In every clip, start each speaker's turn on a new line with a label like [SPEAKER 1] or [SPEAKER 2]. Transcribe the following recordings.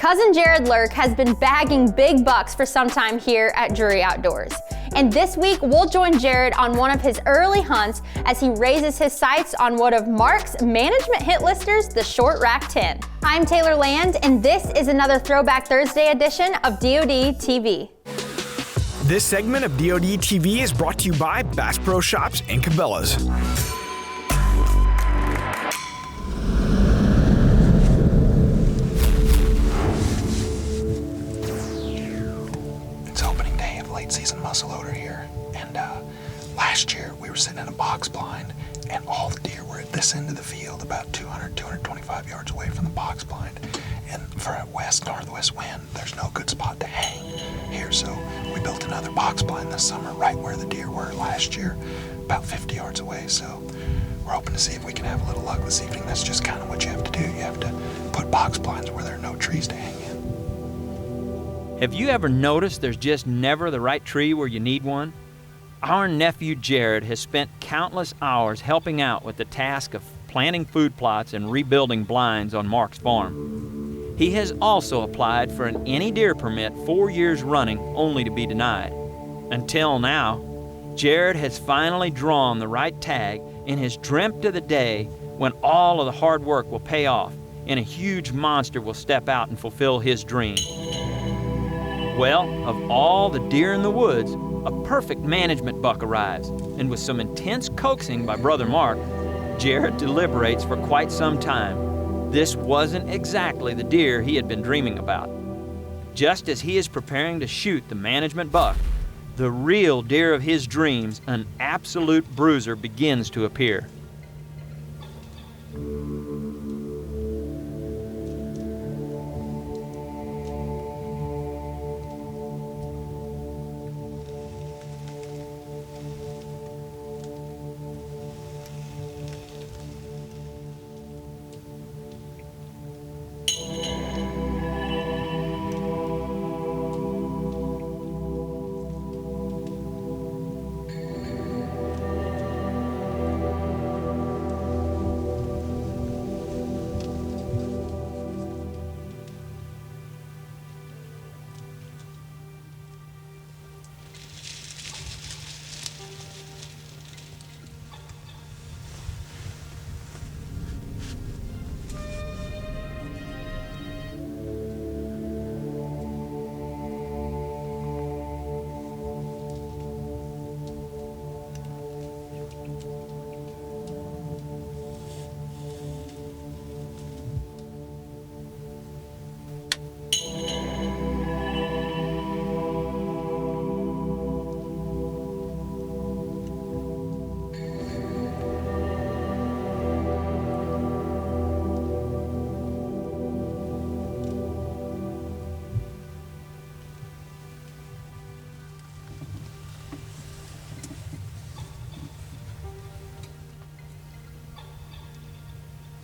[SPEAKER 1] Cousin Jared Lurk has been bagging big bucks for some time here at Drury Outdoors. And this week, we'll join Jared on one of his early hunts as he raises his sights on one of Mark's management hit listers, the Short Rack 10. I'm Taylor Land, and this is another Throwback Thursday edition of DoD TV.
[SPEAKER 2] This segment of DoD TV is brought to you by Bass Pro Shops and Cabela's.
[SPEAKER 3] Season muzzleloader here, and last year we were sitting in a box blind and all the deer were at this end of the field about 225 yards away from the box blind, and for a northwest wind there's no good spot to hang here, so we built another box blind this summer right where the deer were last year, about 50 yards away. So we're hoping to see if we can have a little luck this evening. That's just kind of what you have to do. You have to put box blinds where there are no trees to hang in.
[SPEAKER 4] Have you ever noticed there's just never the right tree where you need one? Our nephew Jared has spent countless hours helping out with the task of planting food plots and rebuilding blinds on Mark's farm. He has also applied for an any deer permit 4 years running, only to be denied. Until now, Jared has finally drawn the right tag and has dreamt of the day when all of the hard work will pay off and a huge monster will step out and fulfill his dream. Well, of all the deer in the woods, a perfect management buck arrives, and with some intense coaxing by Brother Mark, Jared deliberates for quite some time. This wasn't exactly the deer he had been dreaming about. Just as he is preparing to shoot the management buck, the real deer of his dreams, an absolute bruiser, begins to appear.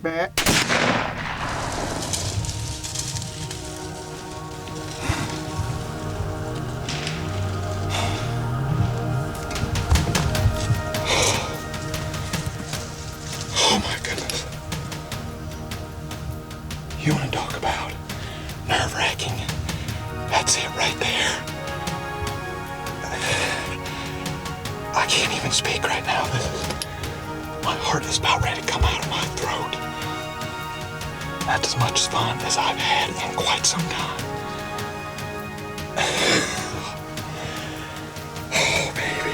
[SPEAKER 3] Back. Oh my goodness. You want to talk about nerve-wracking? That's it right there. I can't even speak right now. My heart is about ready to come out of my throat. That's as much fun as I've had in quite some time. Oh, baby.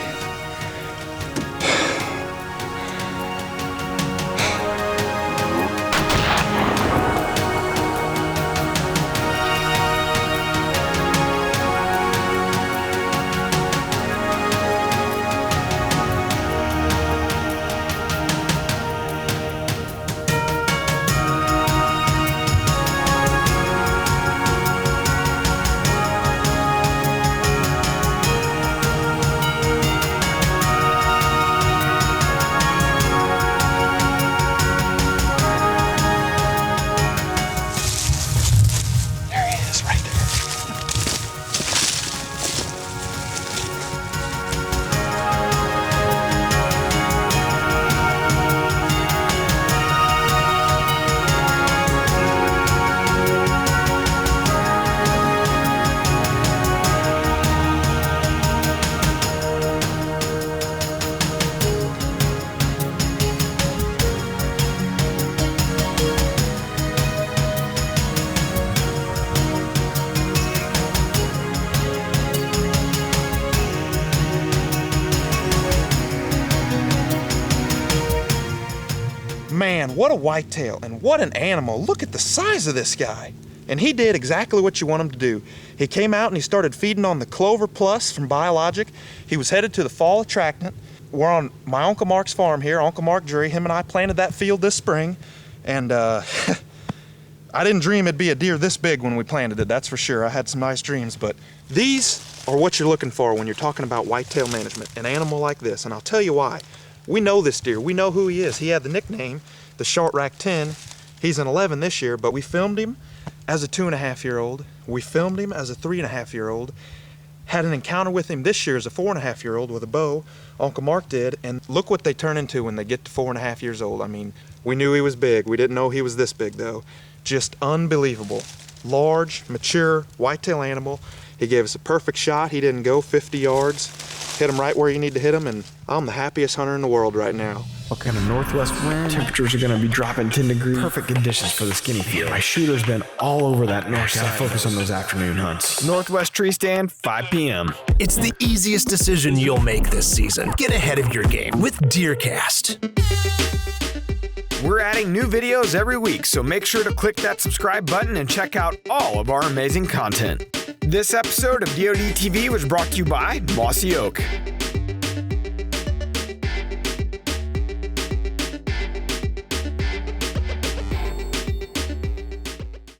[SPEAKER 3] man, what a whitetail and what an animal. Look at the size of this guy. And he did exactly what you want him to do. He came out and he started feeding on the Clover Plus from Biologic. He was headed to the fall attractant. We're on my Uncle Mark's farm here, Uncle Mark Drury. Him and I planted that field this spring. And I didn't dream it'd be a deer this big when we planted it, that's for sure. I had some nice dreams, but these are what you're looking for when you're talking about whitetail management, an animal like this. And I'll tell you why. We know this deer, we know who he is. He had the nickname, the Short Rack 10. He's an 11 this year, but we filmed him as a 2.5-year-old. We filmed him as a 3.5-year-old. Had an encounter with him this year as a 4.5-year-old with a bow. Uncle Mark did, and look what they turn into when they get to 4.5 years old. I mean, we knew he was big. We didn't know he was this big though. Just unbelievable. Large, mature, whitetail animal. He gave us a perfect shot. He didn't go 50 yards. Hit him right where you need to him, and I'm the happiest hunter in the world right now.
[SPEAKER 2] What kind of northwest wind? Temperatures are going to be dropping 10 degrees. Perfect conditions for the skinny field. My shooter's been all over that north side. Gotta focus on those afternoon hunts. Northwest tree stand, 5 p.m.
[SPEAKER 5] It's the easiest decision you'll make this season. Get ahead of your game with DeerCast.
[SPEAKER 2] We're adding new videos every week, so make sure to click that subscribe button and check out all of our amazing content. This episode of DoD TV was brought to you by Mossy Oak.